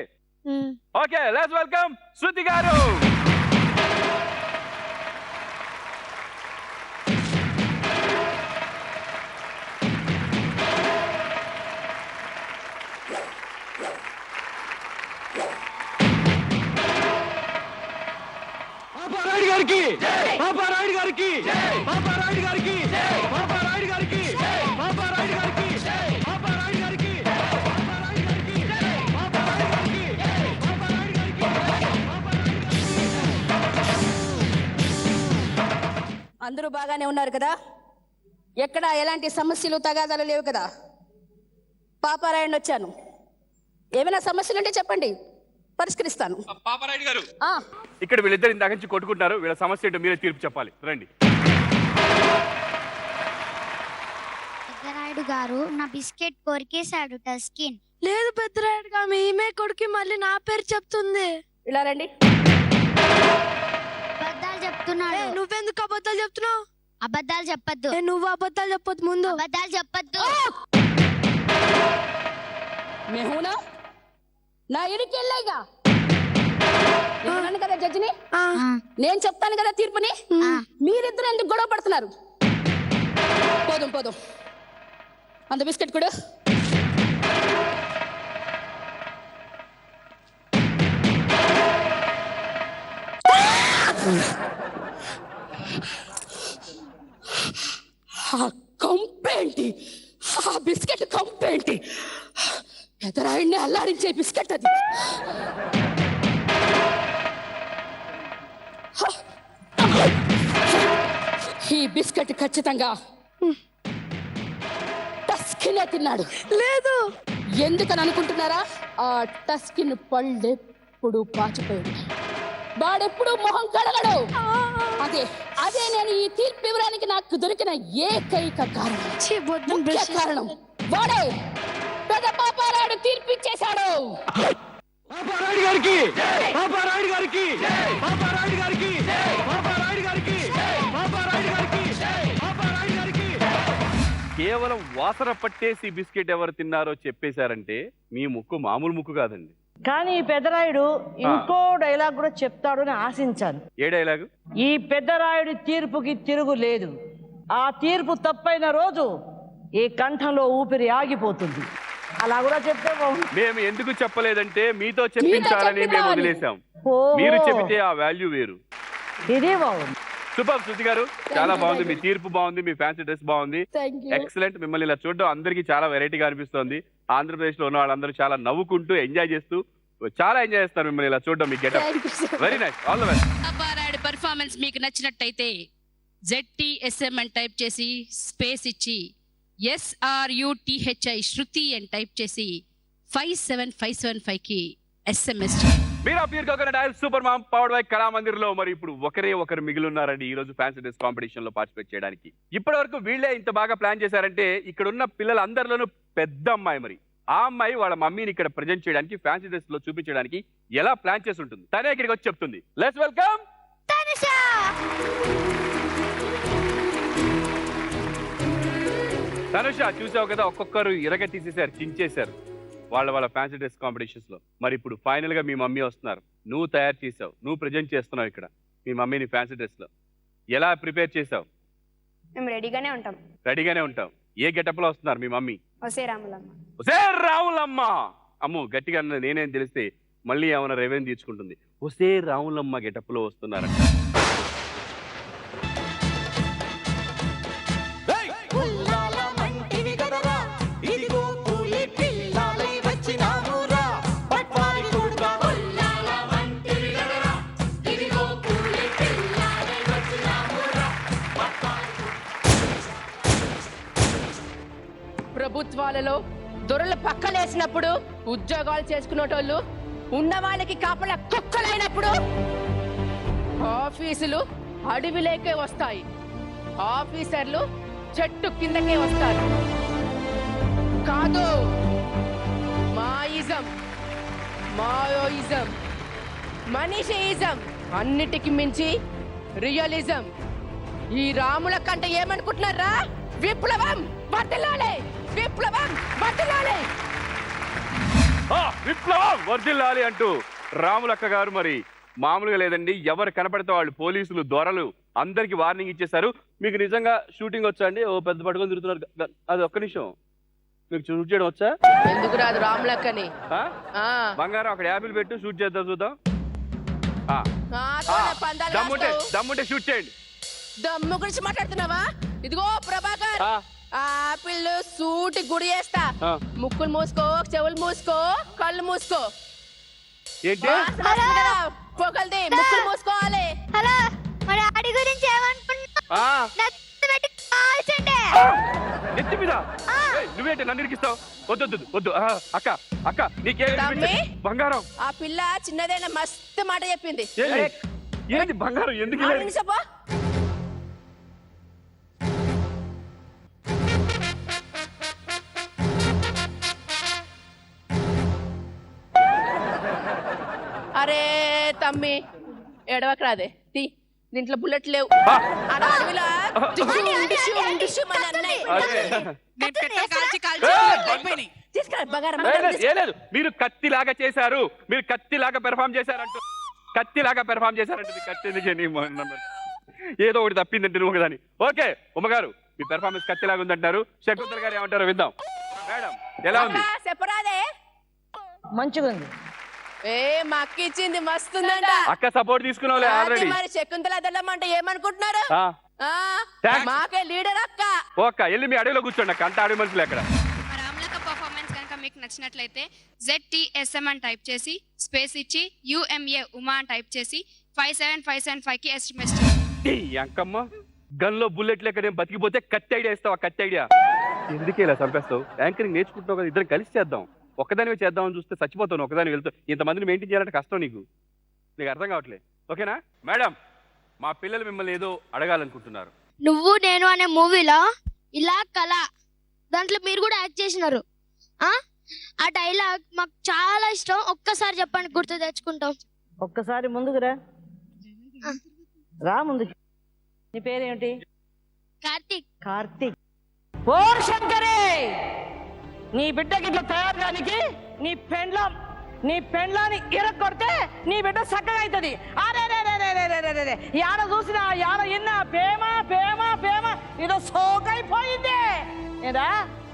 A: ఓకే, లెట్స్ వెల్కమ్ శృతి గారు.
C: అందరూ బాగానే ఉన్నారు కదా, ఎక్కడ ఎలాంటి సమస్యలు తగాదాలు లేవు కదా. పాపారాయుడు వచ్చాను, ఏమైనా సమస్యలు ఉంటే చెప్పండి, పరిష్కరిస్తాను.
A: పాపారాయుడు గారు, ఇక్కడ వీళ్ళిద్దరు ఇందాక నుంచి కొట్టుకుంటున్నారు, వీళ్ళ సమస్య ఏంటో మీరే తీర్పు చెప్పాలి. రండి.
D: పెద్దరాయుడు గారు నా బిస్కెట్ కొరికేశాడు టస్కిన్.
I: లేదు పెద్దరాయుడు గారు, ఈమె కొడుకు మళ్ళీ నా పేరు చెప్తుంది.
C: ఇలా రండి.
D: అబద్ధాలు చెప్తున్నాడు.
I: నువ్వెందుకు అబద్ధాలు చెప్తున్నావు?
D: అబద్ధాలు చెప్పొద్దు.
I: నువ్వు అబద్ధాలు చెప్పొద్దు, ముందు
D: అబద్ధాలు చెప్పొద్దు.
C: మెహూనా నా ఇడికి వెళ్ళాయిగా కదా జడ్జిని, నేను చెప్తాను కదా తీర్పుని. మీరిద్దరు ఎందుకు గొడవ పడుతున్నారు? పోదాం అంత బిస్కెట్ కూడా.
G: పెదరాయుడిని అల్లాడించే బిస్కెట్ అది. ఈ బిస్కెట్ ఖచ్చితంగా టస్కినే తిన్నాడు.
I: లేదు.
G: ఎందుకని అనుకుంటున్నారా? ఆ టస్కిన్ పళ్ళెప్పుడు పాచిపోయింది, వాడెప్పుడు మొహం కడగడు. అదే నేను ఈ తీర్పు ఇవ్వడానికి నాకు దొరికిన ఏకైక కారణం. ముఖ్య కారణం వాడే. పెద్ద పాపారాయుడు తీర్పు ఇచ్చేశాడు.
A: కేవలం వాసన పట్టేసి బిస్కెట్ ఎవరు తిన్నారో చెప్పేశారంటే మీ ముక్కు మామూలు ముక్కు కాదండి.
K: కానీ ఈ పెద్దరాయుడు ఇంకో డైలాగ్ కూడా చెప్తాడు అని ఆశించాను.
A: ఏ డైలాగు?
K: ఈ పెద్దరాయుడి తీర్పుకి తిరుగు లేదు. ఆ తీర్పు తప్పైన రోజు ఈ కంఠంలో ఊపిరి ఆగిపోతుంది. అలా కూడా చెప్తే బాగుంది.
A: మేము ఎందుకు చెప్పలేదంటే మీతో చెప్పించాలని మేము వదిలేసాం. మీరు చెబితే ఆ వాల్యూ వేరు.
K: ఇదే బాగుంది.
A: సూపర్ శృతి గారు, చాలా బాగుంది. మీ తీర్పు బాగుంది, మీ ఫ్యాన్సీ డ్రెస్ బాగుంది, ఎక్సలెంట్. మిమ్మల్ని ఇలా చూడడం అందరికీ చాలా వెరైటీగా అనిపిస్తోంది. ఆంధ్రప్రదేశ్ లో ఉన్న వాళ్ళందరూ చాలా నవ్వుకుంటూ ఎంజాయ్ చేస్తూ చాలా ఎంజాయ్ చేస్తారు మిమ్మల్ని ఇలా చూడడం. మీ getup very nice. All the best.
H: Paparayudu performance మీకు నచ్చినట్టయితే ZTSM అని టైప్ చేసి స్పేస్ ఇచ్చి SRUTHI శృతి అని టైప్ చేసి 57575 కి SMS చేయండి.
A: మీరు appear coconut oil super mom powered by Kalamandir లో మరి ఇప్పుడు ఒకరు మిగిలి ఉన్నారండి ఈ రోజు ఫ్యాన్సీ డ్రెస్ కాంపిటీషన్ లో పార్టిసిపేట్ చేయడానికి. ఇప్పటి వరకు వీళ్ళే ఇంత బాగా ప్లాన్ చేశారంటే ఇక్కడ ఉన్న పిల్లలందరిలోనూ పెద్ద అమ్మాయి, మరి ఆ అమ్మాయి వాళ్ళ మమ్మీని ఇక్కడ ప్రెజెంట్ చేయడానికి ఫ్యాన్సీ డ్రెస్ లో చూపించడానికి ఎలా ప్లాన్ చేసి ఉంటుంది తనే ఇక్కడికి వచ్చి చెప్తుంది. Let's welcome
B: Tanusha.
A: తనుష, చూసావు కదా ఒక్కొక్కరు ఇరగ తీసేశారు, చించేశారు వాళ్ళ ఫ్యాన్సీ డ్రెస్ కాంపిటీషన్స్ లో. మరి ఇప్పుడు ఫైనల్ గా మీ మమ్మీ వస్తున్నారు. నువ్వు తయారు చేసావు, నువ్వు ప్రెజెంట్ చేస్తున్నావు ఇక్కడ మీ మమ్మీని ఫ్యాన్సీ డ్రెస్ లో. ఎలా ప్రిపేర్ చేసావు?
I: మేము రెడీగానే ఉంటాం.
A: రెడీగానే ఉంటాం. ఏ గెటప్ లో వస్తున్నారు మీ మమ్మీ?
I: ఒసే రాములమ్మ.
A: ఒసే రాములమ్మ. అమ్మో గట్టిగా నేనేం తెలిస్తే మళ్ళీ ఏమైనా రెవెన్యూ తీర్చుకుంటుంది. ఒసే రాములమ్మ గెటప్ లో వస్తున్నారంట.
G: ప్రభుత్వాలలో దొరలు పక్కలేసినప్పుడు, ఉద్యోగాలు చేసుకునేటోళ్ళు ఉన్న వాళ్ళకి కాపల కుక్కలైనప్పుడు ఆఫీసులు అడవిలోకే వస్తాయి, ఆఫీసర్లు చెట్టు కిందకే వస్తారు. కాదు, మాయిజం, మాయోయిజం, మనిషియిజం, అన్నిటికి మించి రియలిజం. ఈ రాముల కంటే ఏమనుకుంటున్నారా? విప్లవం వర్ధిల్లాలి, విప్లవం వర్ధిల్లాలి,
A: విప్లవం వర్ధిల్లాలి అంటూ రాములక్క గారు మరి మామూలుగా లేదండి. ఎవరు కనపడితే వాళ్ళు పోలీసులు, దొరలు అందరికి వార్నింగ్ ఇచ్చేశారు. మీకు నిజంగా షూటింగ్ వచ్చా అండి? ఓ పెద్ద పట్టుకొని తిరుగుతున్నారు. అది ఒక్క నిమిషం, మీకు షూట్ చేయడం వచ్చా?
G: ఎందుకు రాదు రాములక్కని?
A: బంగారం అక్కడ యాపిల్ పెట్టు, షూట్ చేద్దాం చూద్దాం. దమ్ముంటే షూట్ చేయండి.
G: దమ్ము గురించి మాట్లాడుతున్నావా? ఇదిగో ప్రభాకర్, ఆపిల్ సూటి గుడి చేస్తా. ముక్కులు మూసుకో, చెవులు మూసుకో, కళ్ళు మూసుకో.
A: ఏంటి
G: పొగల్ది? ముక్కులు మూసుకోవాలి.
B: హలో, మరి ఆడి గురించి ఏమనుకున్నా?
A: నెత్తి మీద నువ్వేంటి నన్ను ఇరికిస్తావు? వద్దు వద్దు. అక్క అక్క నీకే బంగారం.
G: ఆ పిల్ల చిన్నదైన మస్తు మాట చెప్పింది.
A: ఏంటి బంగారం? ఎందుకు
G: అరే తమ్మి, ఎడవక రాదే. దీంట్లో బుల్లెట్ లేవు.
A: మీరు కత్తిలాగా చేశారు, మీరు కత్తిలాగా పెర్ఫామ్ చేశారంటూ, కత్తిలాగా పెర్ఫామ్ చేశారంటే కత్తి ఏదో ఒకటి తప్పిందంటే నువ్వు ఒకదాని. ఓకే ఉమ్మగారు, మీ పెర్ఫార్మెన్స్ కత్తిలాగా ఉందంటారు. శకుంతల గారు ఏమంటారో విందాం. మేడం ఎలా ఉంది?
G: చెప్పరాదే.
K: మంచిగా ఉంది.
G: మా అక్క ఇచ్చింది మస్తుందంట.
A: అక్క సపోర్ట్ తీసుకున్నావులే ఆల్రెడీ.
G: మరి శకుంతల దళమంటే ఏమనుకుంటున్నారు? మాకే లీడర్ అక్క.
A: ఓ అక్క వెళ్ళి మీ అడవిలో కూర్చోండి అక్క, అంత అడవి మనుషులు ఎక్కడ.
M: రాములక్క పర్ఫార్మెన్స్ కనుక మీకు నచ్చినట్లయితే ZTSM అని టైప్ చేసి స్పేస్ ఇచ్చి UMA ఉమా అని టైప్ చేసి 57575కి SMS చేయండి.
A: అంకమ్మ గన్లో బుల్లెట్ లెక్క నేను బతికిపోతే కత్తి ఐడియా ఇస్తావా? కత్తి ఐడియా ఎందుకే ఇలా చంపేస్తావు? యాంకరింగ్ నేర్చుకుంటున్నావు కదా, ఇద్దరం కలిసి చేద్దాం. ఒక్కదానివే చేద్దామని చూస్తే చచ్చిపోతాను. ఒకదాని వెళ్తావు. ఇంతమందిని మెయింటైన్ చేయాలంటే కష్టం. నీకు అర్థం కావట్లేదు. ఓకేనా మేడం? మా పిల్లలు మిమ్మల్ని ఏదో అడగాలనుకుంటున్నారు.
I: నువ్వు నేను అనే మూవీలో ఇలా కళ దాంట్లో మీరు కూడా యాక్ట్ చేసినారు. ఆ డైలాగ్ మాకు చాలా ఇష్టం. ఒక్కసారి చెప్పండి, గుర్తు తెచ్చుకుంటాం.
K: ఒక్కసారి ముందుకు రా ముందుకు. నీ పేరేంటి?
I: కార్తీక్.
K: కార్తీక్. ఓర్ శంకరే, నీ బిడ్డకి ఇట్లా తయారు కానికి నీ పెండ్లాన్ని ఇరగొడితే నీ బిడ్డ చక్కగా అవుతుంది. అరే యాడ చూసినా యాడ ఇన్నా ప్రేమ ఇదో సోకైపోయింది. ఏదా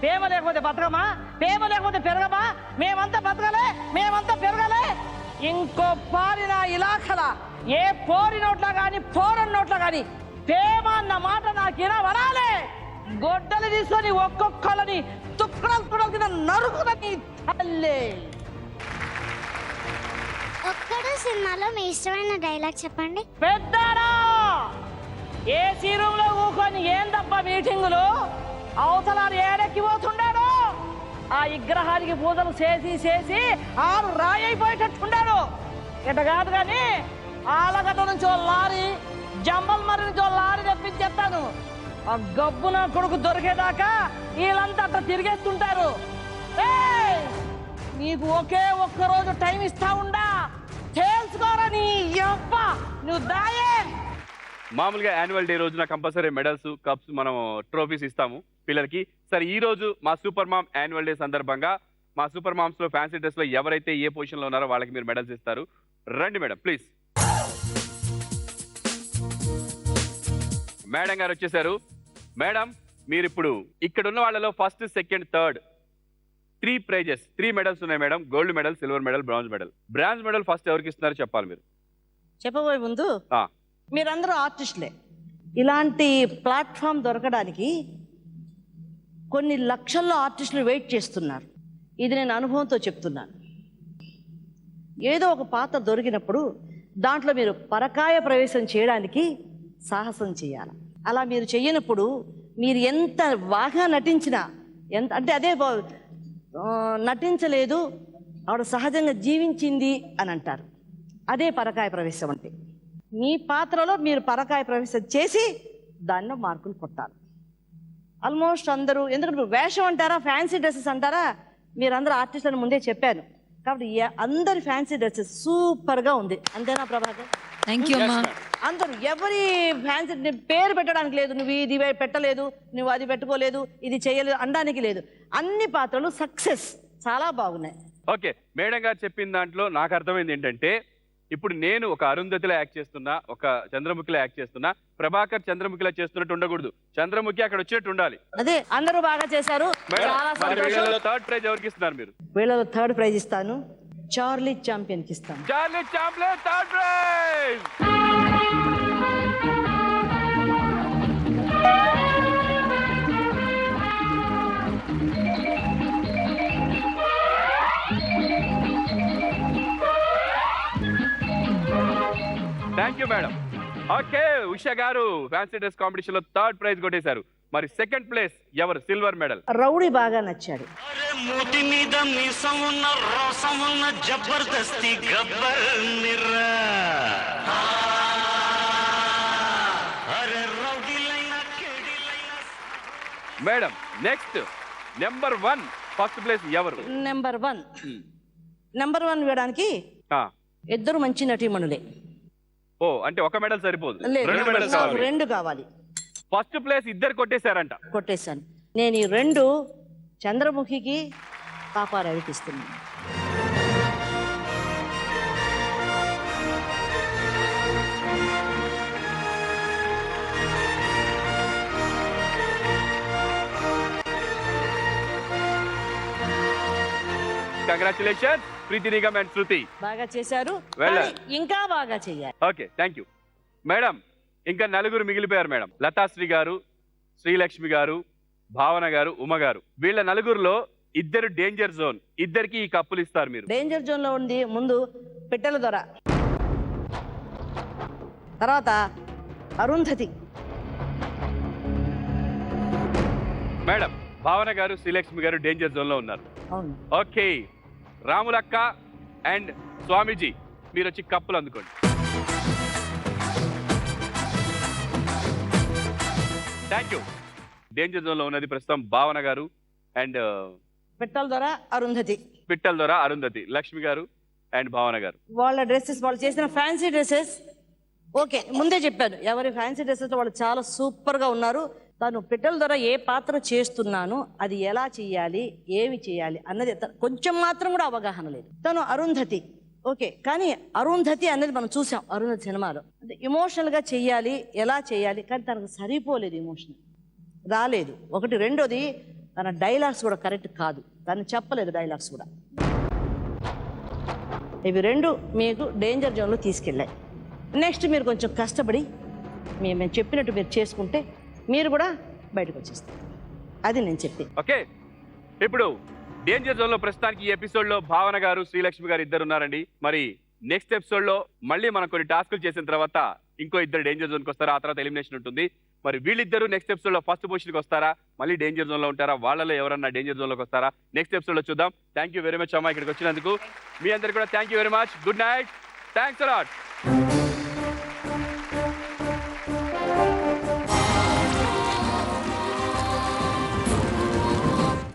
K: ప్రేమ లేకపోతే బతకమా? ప్రేమ లేకపోతే పెరగమా? మేమంతా బతకలే, మేమంతా పెరగలే. ఇంకో పారిన ఇలాఖల ఏ పోరి నోట్లా గాని పోరన్ నోట్లా గాని ప్రేమ అన్న మాట నాకు వినవరాలే. గొడ్డలు తీసుకొని ఒక్కొక్కళ్ళని తుక్కడలు కింద నరుకుని తల్లి.
L: ఒక్కడు సినిమాలో మీ ఇష్టమైన డైలాగ్ చెప్పండి.
K: పెద్దరా ఏసీ రూమ్ లో కూకొని ఏందబ్బా మీటింగులు? అవతల ఏడెక్కిపోతున్నాడు. ఆ విగ్రహానికి పూజలు చేసి ఆరు రాయైపోయేటట్టున్నాడు. ఇట కాదు కానీ ఆలగడ్డ నుంచి ఓ లారీ, జంబల్ మరి నుంచి ఓ లారీ తెప్పించేస్తాను. ఆ గబ్బున కొడుకు దొరికేదాకా వీళ్ళంతా అట్లా తిరిగేస్తుంటారు. నీకు ఒకే ఒక్కరోజు టైం ఇస్తా ఉండా, తెలుసుకోరా నీ అబ్బ నువ్వు దాయే.
A: మామూలుగా యాన్యువల్ డే రోజున కంపల్సరీ మెడల్స్, కప్స్, మనం ట్రోఫీస్ ఇస్తాము పిల్లలకి. సరే ఈ రోజు మా సూపర్ మామ్ యాన్యువల్ డే సందర్భంగా మా సూపర్ మామ్స్ లో ఫ్యాన్సీ డ్రెస్ లో ఎవరైతే ఏ పొజిషన్ లో ఉన్నారో వాళ్ళకి మీరు మెడల్స్ ఇస్తారు. రండి మేడం ప్లీజ్. మేడం గారు వచ్చేసారు. మేడం మీరు ఇప్పుడు ఇక్కడ ఉన్న వాళ్ళలో first, second, third 3 prizes, 3 medals ఉన్నాయి madam. Gold medal, silver medal, bronze medal. Bronze medal first ఎవరికి ఇస్తున్నారో చెప్పాలి మీరు.
K: చెప్పబోయే ముందు మీరందరూ ఆర్టిస్టులే. ఇలాంటి ప్లాట్ఫామ్ దొరకడానికి కొన్ని లక్షల్లో ఆర్టిస్టులు వెయిట్ చేస్తున్నారు. ఇది నేను అనుభవంతో చెప్తున్నాను. ఏదో ఒక పాత్ర దొరికినప్పుడు దాంట్లో మీరు పరకాయ ప్రవేశం చేయడానికి సాహసం చేయాలి. అలా మీరు చెయ్యనప్పుడు మీరు ఎంత బాగా నటించినా, ఎంత అంటే అదే నటించలేదు ఆవిడ సహజంగా జీవించింది అని అంటారు. అదే పరకాయ ప్రవేశం అంటే. మీ పాత్రలో మీరు పరకాయ ప్రవేశం చేసి దానిలో మార్కులు కొట్టాలి. ఆల్మోస్ట్ అందరూ, ఎందుకంటే వేషం అంటారా, ఫ్యాన్సీ డ్రెస్సెస్ అంటారా, మీరందరూ ఆర్టిస్ట్ అని ముందే చెప్పాను కాబట్టి అందరి ఫ్యాన్సీ డ్రెస్సెస్ సూపర్గా ఉంది. అంతేనా ప్రభాకర్?
N: థ్యాంక్ యూ అమ్మా.
K: అందరూ ఎవరి ఫ్యాన్సీ పేరు పెట్టడానికి లేదు, నువ్వు ఇది పెట్టలేదు, నువ్వు అది పెట్టుకోలేదు, ఇది చేయలేదు అనడానికి లేదు. అన్ని పాత్రలు సక్సెస్, చాలా బాగున్నాయి.
A: ఓకే మేడం గారు చెప్పిన దాంట్లో నాకు అర్థమైంది ఏంటంటే, ఇప్పుడు నేను ఒక అరుంధతిలో యాక్ట్ చేస్తున్నా, ఒక చంద్రముఖిలో యాక్ట్ చేస్తున్నా. ప్రభాకర్ చంద్రముఖిలో చేస్తున్నట్టు ఉండకూడదు, చంద్రముఖి అక్కడ వచ్చేట్టు ఉండాలి.
K: అదే అందరూ బాగా చేశారు.
A: థర్డ్ ప్రైజ్ ఎవరికి ఇస్తున్నారు మీరు?
K: వీళ్ళలో థర్డ్ ప్రైజ్ ఇస్తాను, చార్లీ ఛాంపియన్ కి ఇస్తాను.
A: Charlie Champion third prize. Thank you madam. Okay Usha garu fancy dress competition లో థర్డ్ ప్రైజ్ కొట్టేశారు. మరి సెకండ్ ప్లేస్ ఎవరు? Silver medal.
K: రౌడీ బాగా నచ్చాడు.
F: మూతి మీద మీసం ఉన్న రోసం ఉన్న జబర్దస్తి గబ్బర్ నిర్రా.
A: Madam next number 1 first place ఎవరు?
K: నెంబర్ 1 వేయడానికి ఇద్దరు మంచి నటీమణులే.
A: ఓ అంటే ఒక మెడల్ సరిపోదు,
K: రెండు కావాలి.
A: ఫస్ట్ ప్లేస్ ఇద్దరు కొట్టేశారంట.
K: కొట్టేశాను నేను. ఈ 2 చంద్రముఖికి, పాపారావికి ఇస్తున్నాను.
A: కంగ్రాచులేషన్ ప్రీతి నిగమ్ అండ్ శృతి.
K: బాగా చేశారు, ఇంకా బాగా చేయాలి.
A: Okay thank you madam. ఇంకా 4 మిగిలిపోయారు మేడం. లతాశ్రీ గారు, శ్రీలక్ష్మి గారు, భావన గారు, ఉమ గారు. వీళ్ళ 4లో ఇద్దరు డేంజర్ జోన్, ఇద్దరికి ఈ కప్పులు ఇస్తారు మీరు.
K: డేంజర్ జోన్ లో ఉంది ముందు పిట్టల దొర, తర్వాత అరుంధతి.
A: మేడం, భావన గారు శ్రీలక్ష్మి గారు డేంజర్ జోన్ లో ఉన్నారు.
K: అవును.
A: ఓకే, రాములక్క అండ్ స్వామీజీ మీరు వచ్చి కప్పులు అందుకోండి. Thank you. డేంజర్ జోన్ లో ఉన్నది ప్రస్తుతం భావన గారు అండ్
K: పిట్టల దొర, అరుంధతి.
A: పిట్టల ద్వారా అరుంధతి, లక్ష్మి గారు అండ్ భావన గారు.
K: వాళ్ళ డ్రెస్సెస్, వాళ్ళు చేసిన ఫ్యాన్సీ డ్రెస్సెస్ ఓకే, ముందే చెప్పాను ఎవరి ఫ్యాన్సీ డ్రెస్సెస్ వాళ్ళు చాలా సూపర్ గా ఉన్నారు. తను పిట్టల ద్వారా ఏ పాత్ర చేస్తున్నాను, అది ఎలా చేయాలి, ఏవి చేయాలి అన్నది కొంచెం మాత్రం కూడా అవగాహన లేదు. తను అరుంధతి ఓకే, కానీ అరుంధతి అనేది మనం చూసాం అరుంధతి సినిమాలో. అంటే ఇమోషనల్ గా చెయ్యాలి, ఎలా చేయాలి, కానీ తనకు సరిపోలేదు, ఇమోషన్ రాలేదు. ఒకటి. రెండోది తన డైలాగ్స్ కూడా కరెక్ట్ కాదు, తను చెప్పలేదు డైలాగ్స్ కూడా. ఇవి రెండు మీకు డేంజర్ జోన్లో తీసుకెళ్ళాయి. నెక్స్ట్ మీరు కొంచెం కష్టపడి మేము చెప్పినట్టు మీరు చేసుకుంటే మీరు కూడా బయటకు వచ్చేస్తారు. అది నేను చెప్పి.
A: ఓకే, ఇప్పుడు డేంజర్ జోన్ లో ప్రస్తుతానికి ఈ ఎపిసోడ్ లో భావన గారు శ్రీలక్ష్మి గారు ఇద్దరు ఉన్నారండి. మరి నెక్స్ట్ ఎపిసోడ్ లో మళ్ళీ మనం కొన్ని టాస్కులు చేసిన తర్వాత ఇంకో ఇద్దరు డేంజర్ జోన్కి వస్తారా, ఆ తర్వాత ఎలిమినేషన్ ఉంటుంది. మరి వీళ్ళిద్దరు నెక్స్ట్ ఎపిసోడ్ లో ఫస్ట్ పొజిషన్కి వస్తారా, మళ్ళీ డేంజర్ జోన్ లో ఉంటారా, వాళ్ళలో ఎవరన్నా డేంజర్ జోన్ లోకి వస్తారా, నెక్స్ట్ ఎపిసోడ్ లో చూద్దాం. థ్యాంక్ యూ వెరీ మచ్ అమ్మా ఇక్కడికి వచ్చినందుకు. మీ అందరికి కూడా thank you very much. Good night. Thanks a lot.